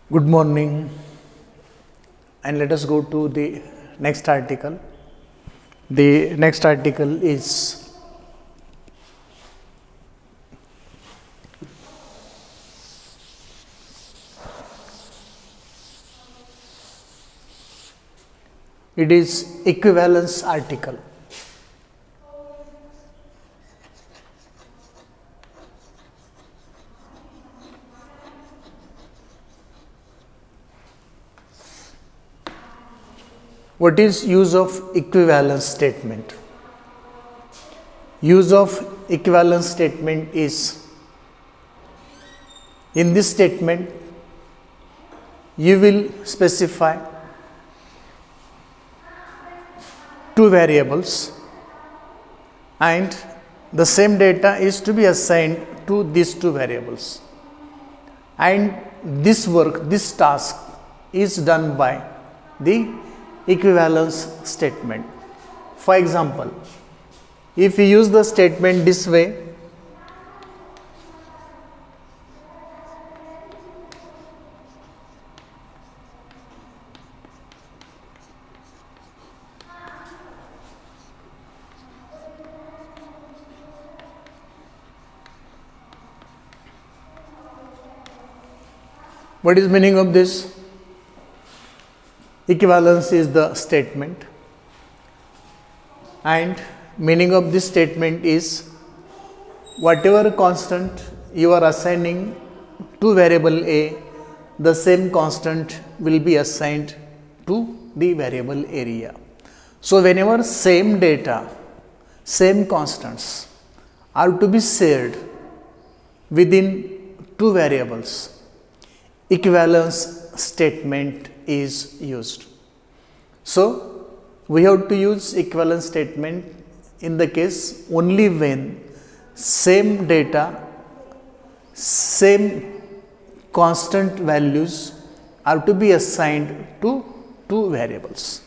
Good morning, and let us go to the next article. The next article is equivalence article. What is use of equivalence statement? Use of equivalence statement is, in this statement you will specify two variables and the same data is to be assigned to these two variables, and this task is done by the equivalence statement. For example, if you use the statement this way, what is meaning of this? Equivalence is the statement, and meaning of this statement is whatever constant you are assigning to variable A, the same constant will be assigned to the variable area. So whenever same data, same constants are to be shared within two variables, equivalence statement is used. So we have to use equivalence statement in the case only when same data, same constant values are to be assigned to two variables.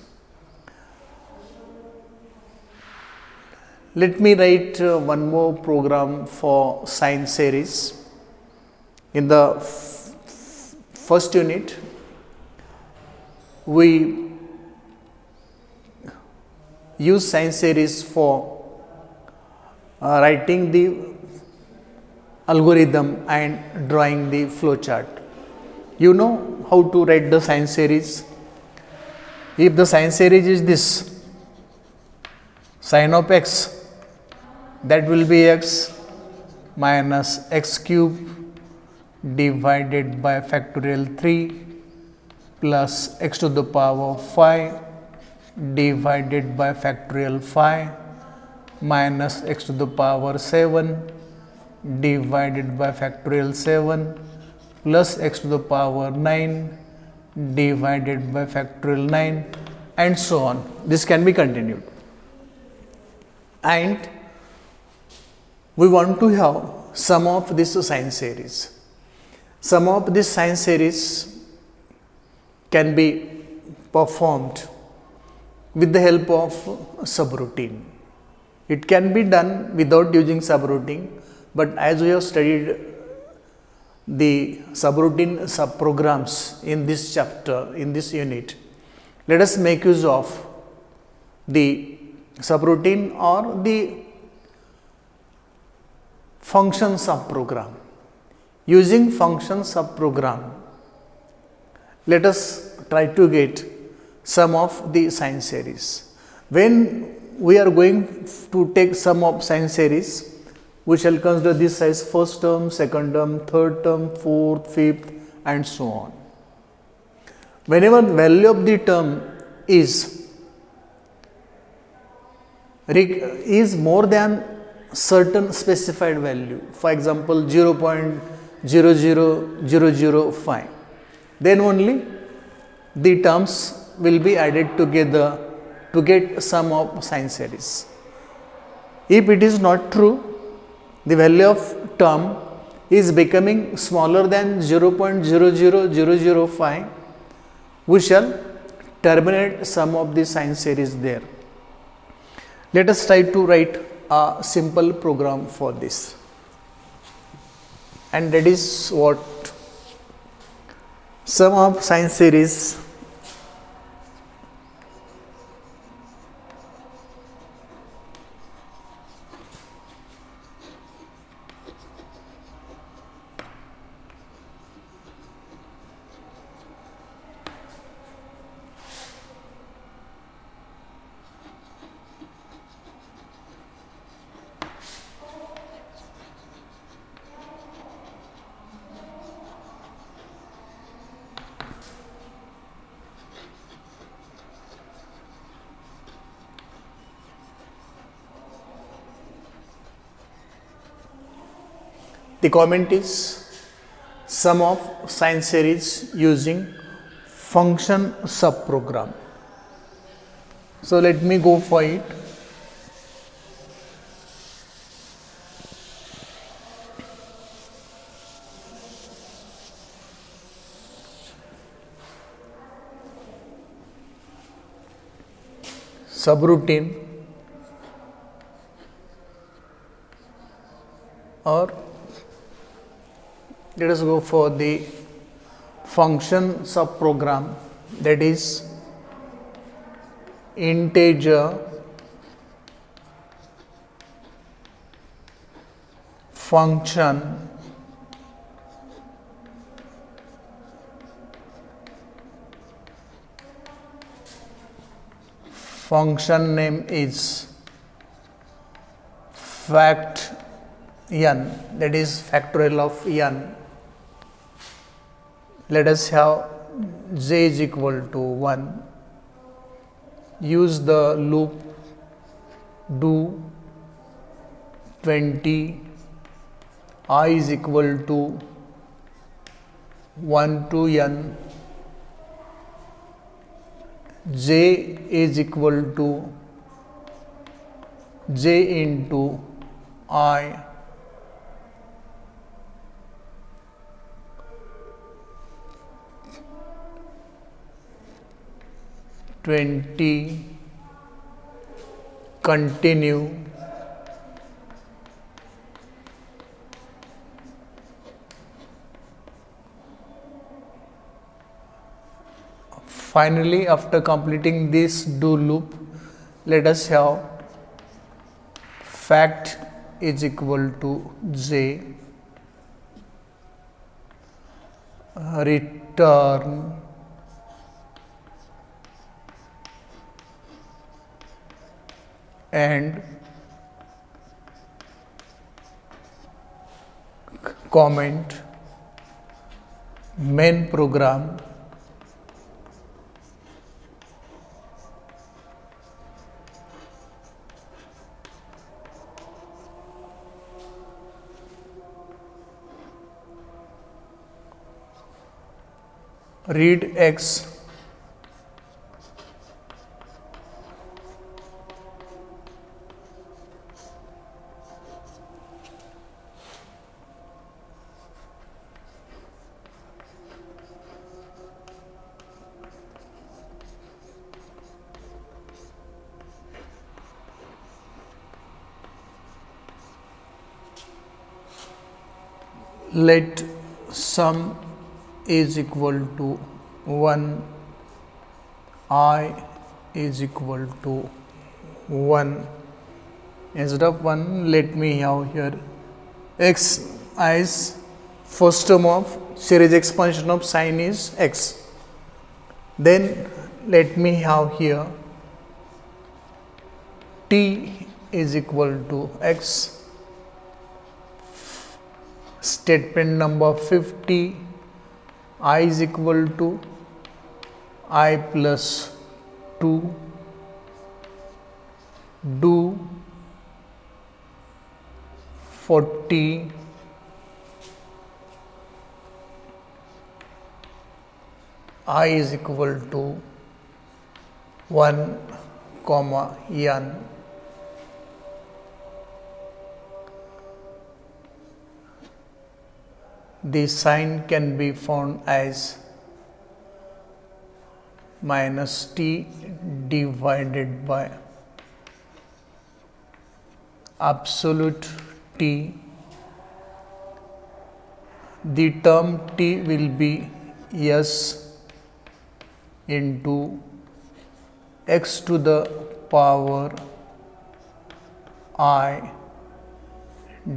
Let me write one more program for sine series. In the first unit, we use sine series for writing the algorithm and drawing the flowchart. You know how to write the sine series. If the sine series is this, sine of x, that will be x minus x cube divided by factorial 3 plus x to the power 5 divided by factorial 5 minus x to the power 7 divided by factorial 7 plus x to the power 9 divided by factorial 9, and so on. This can be continued. And we want to have sum of this sine series. Sum of this sine series can be performed with the help of subroutine. It can be done without using subroutine, but as we have studied the subroutine subprograms in this chapter, in this unit, let us make use of the subroutine or the function subprogram. Using function subprogram, let us try to get sum of the sine series. When we are going to take sum of sine series, we shall consider this as first term, second term, third term, fourth, fifth, and so on. Whenever value of the term is more than certain specified value, for example 0.00005, then only the terms will be added together to get sum of sine series. If it is not true, the value of term is becoming smaller than 0.00005, we shall terminate sum of the sine series there. Let us try to write a simple program for this, and that is what Sum of sine series the comment is sum of sine series using function subprogram. So let me go for it. Subroutine or let us go for the function subprogram, that is integer function name is fact n, that is factorial of n. Let us have j is equal to 1, use the loop, do 20, I is equal to 1 to n, j is equal to j into I, continue, finally after completing this do loop, let us have fact is equal to j, return and comment main program read x let sum is equal to 1, I is equal to 1. Instead of 1, let me have here x as first term of series expansion of sine is x. Then let me have here t is equal to x. Statement number 50, I is equal to I plus 2, do 40, I is equal to 1, n. The sign can be found as minus t divided by absolute t. The term t will be s into x to the power I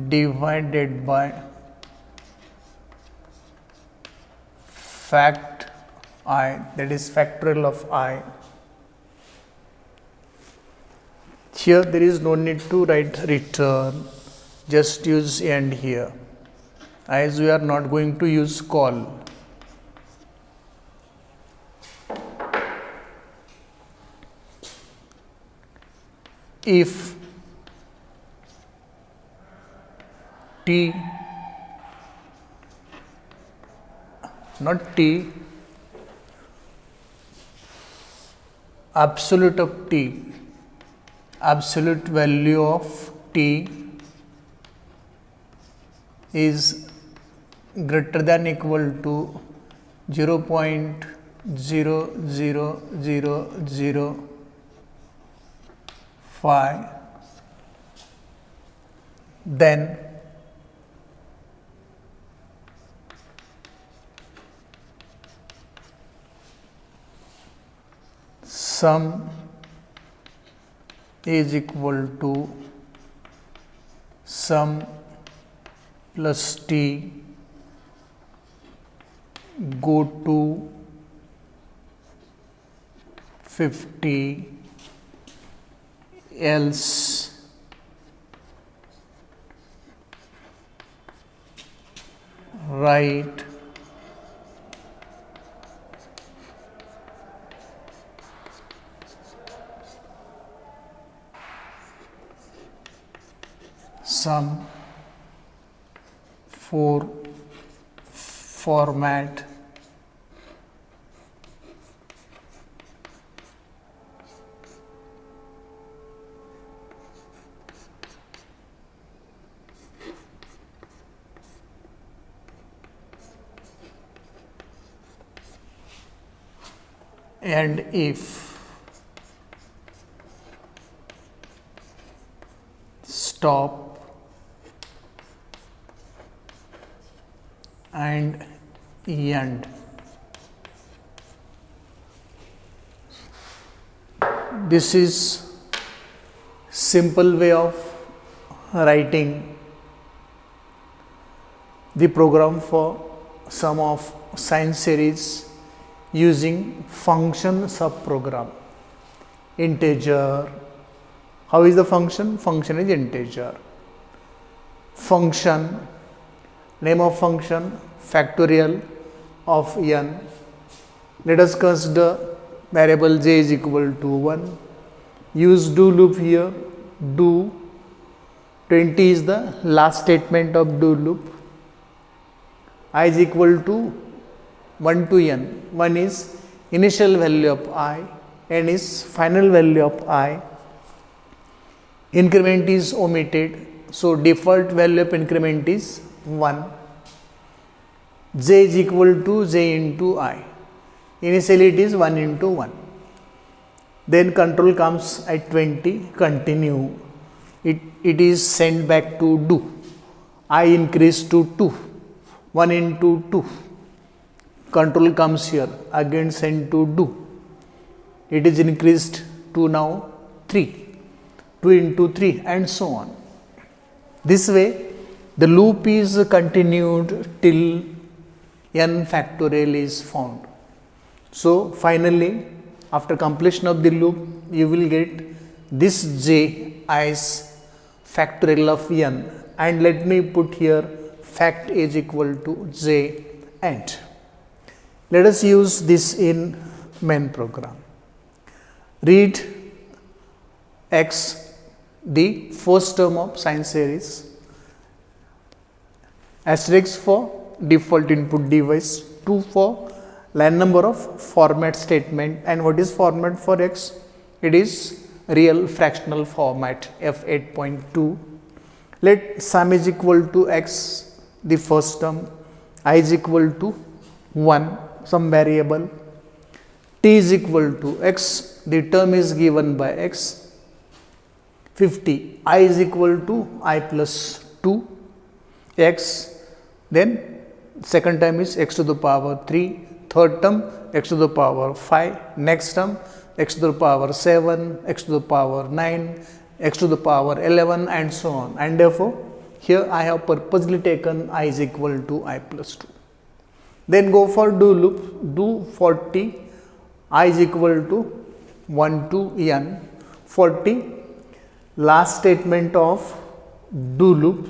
divided by fact I, that is factorial of I. Here there is no need to write return, just use AND here, as we are not going to use call. If t, not t, absolute of t, absolute value of t is greater than equal to 0.00005, then sum is equal to sum plus t go to 50, else write sum for format and if stop and end. This is simple way of writing the program for sum of sine series using function subprogram. Integer, how is the function? Function is integer. Function, name of function factorial of n. Let us consider variable j is equal to 1. Use do loop here. Do 20 is the last statement of do loop. I is equal to 1 to n. 1 is initial value of I, n is final value of I. Increment is omitted, so default value of increment is 1. J is equal to j into I. Initially it is 1 into 1. Then control comes at 20, continue. It is sent back to do. I increase to 2. 1 into 2. Control comes here, again sent to do. It is increased to now 3. 2 into 3 and so on. This way the loop is continued till n factorial is found. So finally, after completion of the loop, you will get this j as factorial of n, and let me put here fact is equal to j and. Let us use this in main program. Read x, the first term of sine series, asterisk for default input device, 2 for line number of format statement. And what is format for x? It is real fractional format f8.2. Let sum is equal to x, the first term, I is equal to 1, some variable, t is equal to x, the term is given by x, 50, I is equal to I plus 2, x, then second time is x to the power 3, third term x to the power 5, next term x to the power 7, x to the power 9, x to the power 11 and so on, and therefore here I have purposely taken I is equal to I plus 2. Then go for do loop, do 40 I is equal to 1 to n 40, last statement of do loop,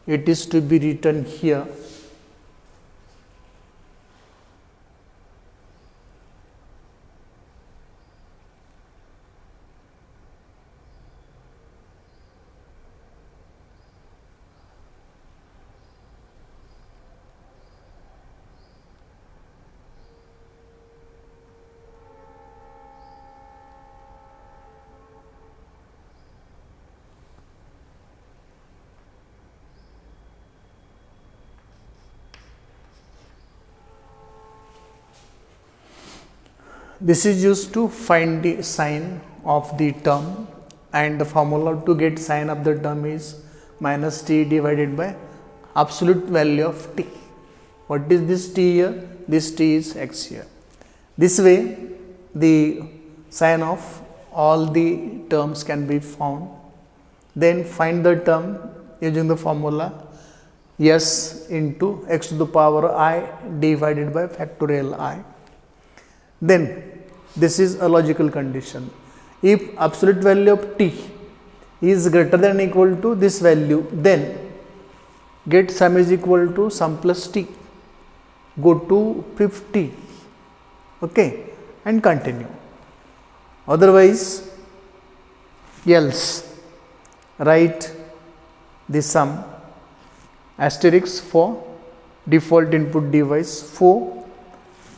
it is to be written here. This is used to find the sign of the term, and the formula to get sign of the term is minus t divided by absolute value of t. What is this t here? This t is x here. This way the sign of all the terms can be found. Then find the term using the formula s into x to the power I divided by factorial I. Then this is a logical condition. If absolute value of t is greater than or equal to this value, then get sum is equal to sum plus t, go to 50, okay, and continue. Otherwise, else write the sum asterisk for default input device. For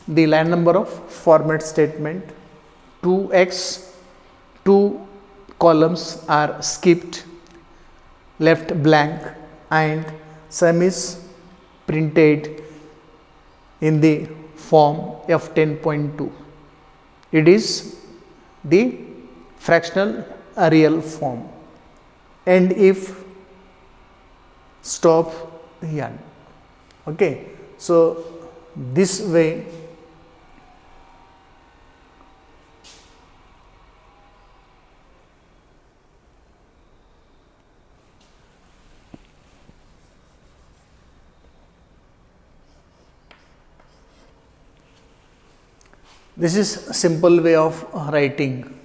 the line number of format statement, 2x, 2 columns are skipped, left blank, and sum is printed in the form f10.2. It is the fractional real form, and if stop the n. Okay, so this way this is a simple way of writing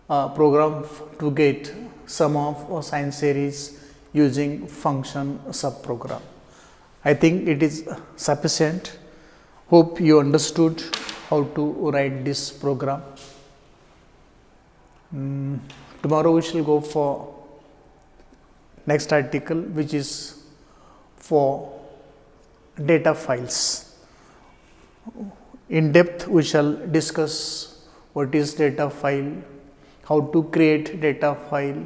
a program to get sum of sine series using function subprogram. I think it is sufficient. Hope you understood how to write this program. Tomorrow we shall go for next article, which is for data files. In depth we shall discuss what is data file, how to create data file,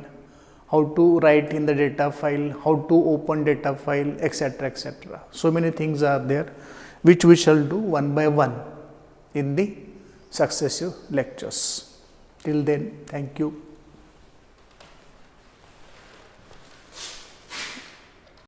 how to write in the data file, how to open data file, etc., etc. So many things are there which we shall do one by one in the successive lectures. Till then, thank you.